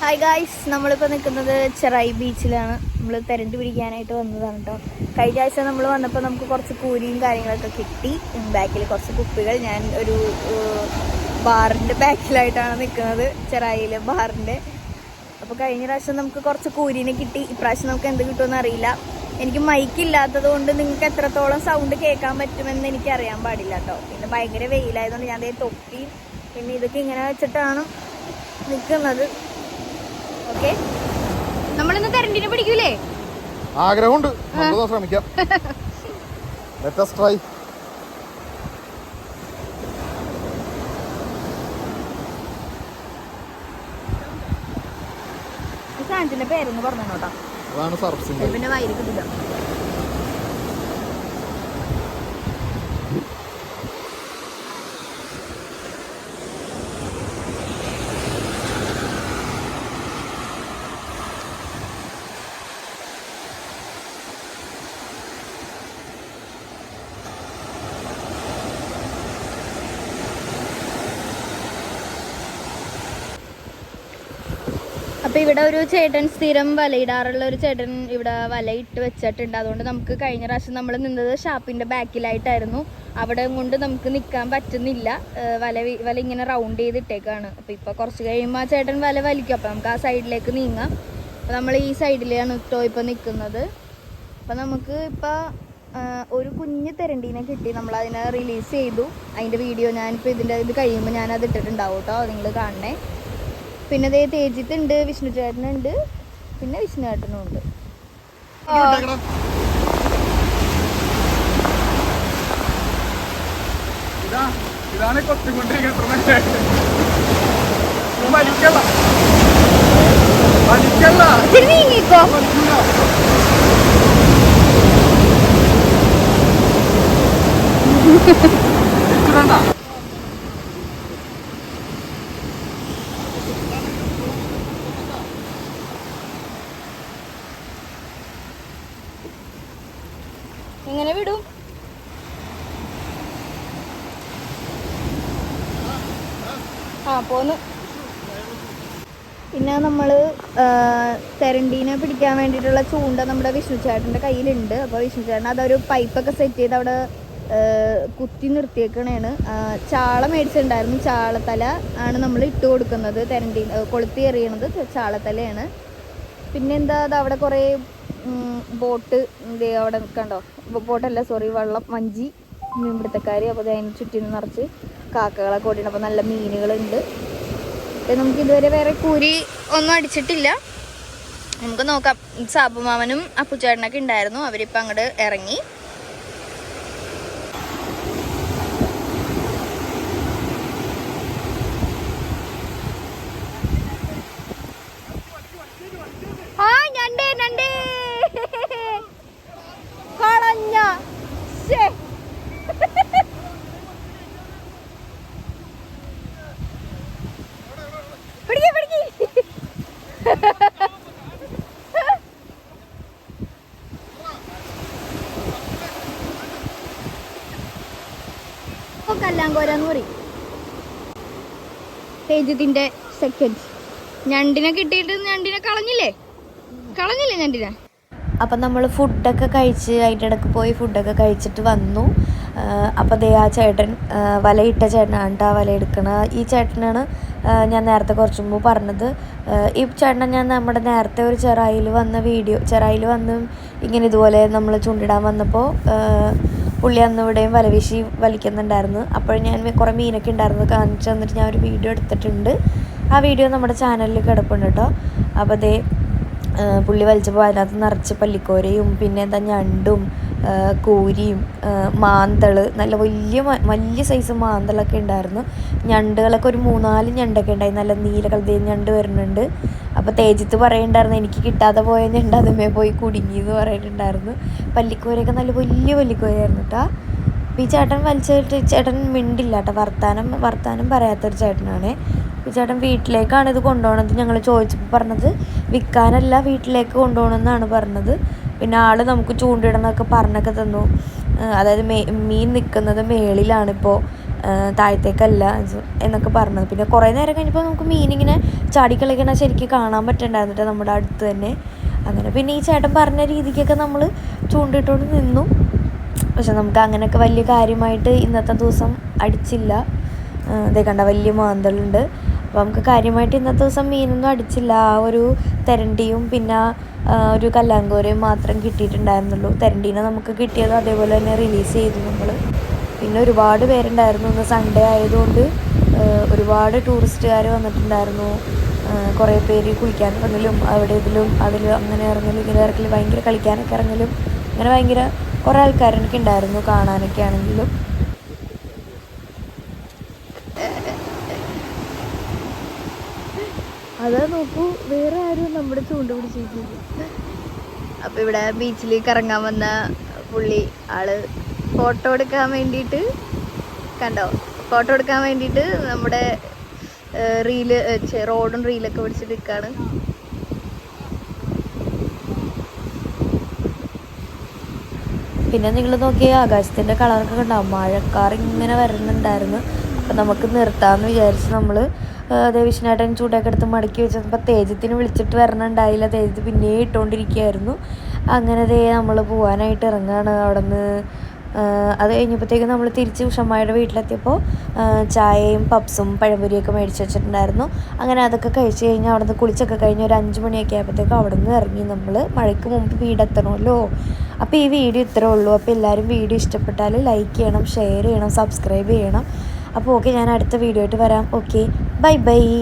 Hi guys, നമ്മളിപ്പോൾ നിൽക്കുന്നത് ചെറായി ബീച്ചിലാണ്. നമ്മൾ തെരണ്ടി പിടിക്കാനായിട്ട് വന്നതാണ് കേട്ടോ. കഴിഞ്ഞ ആഴ്ച നമ്മൾ വന്നപ്പോൾ നമുക്ക് കുറച്ച് കൂരിയും കാര്യങ്ങളൊക്കെ കിട്ടി. ബാക്കിൽ കുറച്ച് കുപ്പികൾ. ഞാൻ ഒരു ബാറിൻ്റെ ബാക്കിലായിട്ടാണ് നിൽക്കുന്നത്, ചെറായിയിലെ ബാറിൻ്റെ. അപ്പോൾ കഴിഞ്ഞ പ്രാവശ്യം നമുക്ക് കുറച്ച് കൂരിനെ കിട്ടി. ഇപ്രാവശ്യം നമുക്ക് എന്ത് കിട്ടുമെന്ന് അറിയില്ല. എനിക്ക് മൈക്ക് ഇല്ലാത്തത് കൊണ്ട് നിങ്ങൾക്ക് എത്രത്തോളം സൗണ്ട് കേൾക്കാൻ പറ്റുമെന്ന് എനിക്ക് അറിയാൻ പാടില്ല കേട്ടോ. പിന്നെ ഭയങ്കര വെയിലായതുകൊണ്ട് ഞാൻ തൊപ്പി പിന്നെ ഇതൊക്കെ ഇങ്ങനെ വെച്ചിട്ടാണ് നിൽക്കുന്നത്. ഓക്കെ, നമ്മളിന്ന് തെരണ്ടിനെ പിടിക്കൂലേ? ആഗ്രഹമുണ്ട്, ശ്രമിക്കാം. Let us try. സാധനത്തിന്റെ പേരൊന്ന് പറഞ്ഞോട്ടാ. അതാണ് സർഫിംഗ്. പിന്നെ വൈര് കിട്ടില്ല. അപ്പോൾ ഇവിടെ ഒരു ചേട്ടൻ സ്ഥിരം വലയിടാറുള്ള ഒരു ചേട്ടൻ ഇവിടെ വലയിട്ട് വെച്ചിട്ടുണ്ട്. അതുകൊണ്ട് നമുക്ക് കഴിഞ്ഞ പ്രാവശ്യം നമ്മൾ നിന്നത് ഷാപ്പിൻ്റെ ബാക്കിലായിട്ടായിരുന്നു. അവിടെ കൊണ്ട് നമുക്ക് നിൽക്കാൻ പറ്റുന്നില്ല. വല ഇങ്ങനെ റൗണ്ട് ചെയ്തിട്ടേക്കാണ്. അപ്പോൾ ഇപ്പോൾ കുറച്ച് കഴിയുമ്പോൾ ആ ചേട്ടൻ വല വലിക്കും. അപ്പോൾ നമുക്ക് ആ സൈഡിലേക്ക് നീങ്ങാം. അപ്പോൾ നമ്മൾ ഈ സൈഡിലാണ് ഇപ്പോൾ നിൽക്കുന്നത്. അപ്പോൾ നമുക്ക് ഇപ്പോൾ ഒരു കുഞ്ഞ് തെരണ്ടീനെ കിട്ടി. നമ്മളതിനെ റിലീസ് ചെയ്തു. അതിൻ്റെ വീഡിയോ ഞാനിപ്പോൾ ഇത് കഴിയുമ്പോൾ ഞാനത് ഇട്ടിട്ടുണ്ടാവും കേട്ടോ, നിങ്ങൾ കാണണേ. പിന്നെ അതേ തേജിത്തുണ്ട്, വിഷ്ണു ചേട്ടനുണ്ട്, പിന്നെ വിഷ്ണു ചേട്ടനും ഉണ്ട്. നീങ്ങിക്കോ. എങ്ങനെ വിടും? പോന്ന്. പിന്നെ നമ്മൾ തെരണ്ടീനെ പിടിക്കാൻ വേണ്ടിയിട്ടുള്ള ചൂണ്ട നമ്മുടെ വിഷ്ണു ചേട്ടൻ്റെ കയ്യിലുണ്ട്. അപ്പോൾ വിഷ്ണു ചേട്ടൻ അതൊരു പൈപ്പൊക്കെ സെറ്റ് ചെയ്ത് അവിടെ കുത്തി നിർത്തിയേക്കണേണ്. ചാള മേടിച്ചിട്ടുണ്ടായിരുന്നു. ചാളത്തല ആണ് നമ്മൾ ഇട്ട് കൊടുക്കുന്നത്. തെരണ്ടി കൊളുത്തി എറിയണത് ചാളത്തലയാണ്. പിന്നെന്താ, അത് അവിടെ കുറേ ബോട്ട് അവിടെ കണ്ടോ, ബോട്ടല്ല സോറി, വള്ളം, വഞ്ചി, മീൻപിടുത്തക്കാർ. അപ്പോൾ അതിന് ചുറ്റിനും നിറച്ച് കാക്കകളൊക്കെ ഓടിയാണ്. അപ്പോൾ നല്ല മീനുകളുണ്ട്. നമുക്ക് ഇതുവരെ വേറെ കൂരി ഒന്നും അടിച്ചിട്ടില്ല. നമുക്ക് നോക്കാം. സാബുമാമനും അപ്പുച്ചേട്ടനൊക്കെ ഉണ്ടായിരുന്നു. അവരിപ്പോൾ അങ്ങോട്ട് ഇറങ്ങി. കല്ലാങ്കോരാന്ന് പറയും. തേജത്തിന്റെ സെക്കൻഡ് ഞണ്ടിനെ കിട്ടിയിട്ട് ഞണ്ടിനെ കളഞ്ഞില്ലേ ഞണ്ടിനെ. അപ്പം നമ്മൾ ഫുഡൊക്കെ കഴിച്ച് അതിൻ്റെ ഇടയ്ക്ക് പോയി ഫുഡൊക്കെ കഴിച്ചിട്ട് വന്നു. അപ്പോൾ ദേ ആ ചേട്ടൻ, വലയിട്ട ചേട്ടനാണ് കേട്ടോ വല എടുക്കണ. ഈ ചേട്ടനാണ് ഞാൻ നേരത്തെ കുറച്ച് മുമ്പ് പറഞ്ഞത്. ഈ ചേട്ടനെ ഞാൻ നമ്മുടെ നേരത്തെ ഒരു ചെറായിൽ വന്ന് ഇങ്ങനെ ഇതുപോലെ നമ്മൾ ചൂണ്ടിടാൻ വന്നപ്പോൾ പുള്ളി അന്ന് ഇവിടെയും വല വീശി വലിക്കുന്നുണ്ടായിരുന്നു. അപ്പോൾ ഞാൻ കുറേ മീനൊക്കെ ഉണ്ടായിരുന്നു കാണിച്ചു തന്നിട്ട് ഞാൻ ഒരു വീഡിയോ എടുത്തിട്ടുണ്ട്. ആ വീഡിയോ നമ്മുടെ ചാനലിൽ കിടപ്പുണ്ട് കേട്ടോ. അപ്പോൾ അതേ പുള്ളി വലിച്ചപ്പോൾ അതിനകത്ത് നിറച്ച് പല്ലിക്കോരയും പിന്നെ എന്താ ഞണ്ടും കൂരിയും മാന്തൾ, നല്ല വലിയ സൈസ് മാന്തളൊക്കെ ഉണ്ടായിരുന്നു. ഞണ്ടുകളൊക്കെ ഒരു 3-4 ഞണ്ടൊക്കെ ഉണ്ടായി. നല്ല നീല കളർ ഞണ്ട് വരുന്നുണ്ട്. അപ്പോൾ തേജിത്ത് പറയുന്നുണ്ടായിരുന്നു എനിക്ക് കിട്ടാതെ പോയ ഞണ്ട് അതുമേ പോയി കുടുങ്ങിയെന്ന് പറയുന്നുണ്ടായിരുന്നു. പല്ലിക്കോരയൊക്കെ നല്ല വലിയ പല്ലിക്കോരയായിരുന്നു കേട്ടോ. അപ്പോൾ ഈ ചേട്ടൻ വലിച്ചിട്ട് ചേട്ടൻ മിണ്ടില്ല കേട്ടോ, വർത്താനം പറയാത്തൊരു ചേട്ടനാണ്. ഈ ചേട്ടൻ വീട്ടിലേക്കാണ് ഇത് കൊണ്ടുപോകണത്. ഞങ്ങൾ ചോദിച്ചപ്പോൾ പറഞ്ഞത് വിൽക്കാനല്ല, വീട്ടിലേക്ക് കൊണ്ടുപോകണമെന്നാണ് പറഞ്ഞത്. പിന്നെ ആൾ നമുക്ക് ചൂണ്ടിടണമൊക്കെ പറഞ്ഞൊക്കെ തന്നു. അതായത് മീൻ നിൽക്കുന്നത് മേളിലാണിപ്പോൾ. താഴത്തേക്കല്ല എന്നൊക്കെ പറഞ്ഞത്. പിന്നെ കുറേ നേരം കഴിഞ്ഞപ്പോൾ നമുക്ക് മീനിങ്ങനെ ചാടിക്കളിക്കണ ശരിക്കും കാണാൻ പറ്റുന്നുണ്ടായിരുന്നിട്ട് നമ്മുടെ അടുത്ത് തന്നെ. അങ്ങനെ പിന്നെ ഈ ചേട്ടൻ പറഞ്ഞ രീതിക്കൊക്കെ നമ്മൾ ചൂണ്ടിട്ടുകൊണ്ട് നിന്നു. പക്ഷെ നമുക്ക് അങ്ങനെയൊക്കെ വലിയ കാര്യമായിട്ട് ഇന്നത്തെ ദിവസം അടിച്ചില്ല. അതേ കണ്ട വലിയ മാന്തളുണ്ട്. അപ്പോൾ നമുക്ക് കാര്യമായിട്ട് ഇന്നത്തെ ദിവസം മീനൊന്നും അടിച്ചില്ല. ആ ഒരു തെരണ്ടിയും പിന്നെ ഒരു കല്ലാങ്കോരയും മാത്രം കിട്ടിയിട്ടുണ്ടായിരുന്നുള്ളൂ. തെരണ്ടീനെ നമുക്ക് കിട്ടിയത് അതേപോലെ തന്നെ റിലീസ് ചെയ്തു നമ്മൾ. പിന്നെ ഒരുപാട് പേരുണ്ടായിരുന്നു. ഇന്ന് സൺഡേ ആയതുകൊണ്ട് ഒരുപാട് ടൂറിസ്റ്റുകാർ വന്നിട്ടുണ്ടായിരുന്നു. കുറേ പേര് കുളിക്കാൻ ഇറങ്ങലും അവിടെ ഇതിലും അതിലും അങ്ങനെ ഇറങ്ങലും ഇങ്ങനെ ഇറങ്ങലും ഭയങ്കര കളിക്കാനൊക്കെ ഇറങ്ങലും അങ്ങനെ ഭയങ്കര കുറേ ആൾക്കാരൊക്കെ ഉണ്ടായിരുന്നു കാണാനൊക്കെ ആണെങ്കിലും. അതാ നോക്കൂ, വേറെ ആരും നമ്മുടെ ചൂണ്ട പിടിച്ചിരിക്കുന്നു. അപ്പം ഇവിടെ ബീച്ചിൽ കറങ്ങാൻ വന്ന പുള്ളി ആള് ഫോട്ടോ എടുക്കാൻ വേണ്ടിയിട്ട് കണ്ടോ, ഫോട്ടോ എടുക്കാൻ വേണ്ടിയിട്ട് നമ്മുടെ റീല് റോഡും റീലൊക്കെ പിടിച്ചിട്ട് നിൽക്കുകയാണ്. പിന്നെ നിങ്ങൾ നോക്കിയ ആകാശത്തിൻ്റെ കളറൊക്കെ കണ്ടാവും, മഴക്കാർ ഇങ്ങനെ വരുന്നുണ്ടായിരുന്നു. അപ്പം നമുക്ക് നിർത്താമെന്ന് വിചാരിച്ച് നമ്മൾ ദേവിഷ്ണേട്ടൻ ചൂടൊക്കെ എടുത്ത് മടക്കി വെച്ചപ്പോൾ തേജത്തിന് വിളിച്ചിട്ട് വരണുണ്ടായില്ല. തേജത്ത് പിന്നെയും ഇട്ടുകൊണ്ടിരിക്കുകയായിരുന്നു. അങ്ങനെ നമ്മൾ പോകാനായിട്ട് ഇറങ്ങുകയാണ് അവിടെ നിന്ന്. അത് കഴിഞ്ഞപ്പോഴത്തേക്കും നമ്മൾ തിരിച്ച് ഉഷമ്മയുടെ വീട്ടിലെത്തിയപ്പോൾ ചായയും പപ്സും പഴംപൊരിയൊക്കെ മേടിച്ച് വെച്ചിട്ടുണ്ടായിരുന്നു. അങ്ങനെ അതൊക്കെ കഴിച്ച് കഴിഞ്ഞ് അവിടെ നിന്ന് കുളിച്ചൊക്കെ കഴിഞ്ഞ് ഒരു 5 മണിയൊക്കെ ആയപ്പോഴത്തേക്കും അവിടെ നിന്ന് ഇറങ്ങി നമ്മൾ. മഴയ്ക്ക് മുമ്പ് വീടെത്തണമല്ലോ. അപ്പോൾ ഈ വീഡിയോ ഇത്രേ ഉള്ളൂ. അപ്പോൾ എല്ലാവരും വീഡിയോ ഇഷ്ടപ്പെട്ടാൽ ലൈക്ക് ചെയ്യണം, ഷെയർ ചെയ്യണം, സബ്സ്ക്രൈബ് ചെയ്യണം. അപ്പോൾ ഓക്കെ, ഞാൻ അടുത്ത വീഡിയോ ആയിട്ട് വരാം. Okay, bye bye.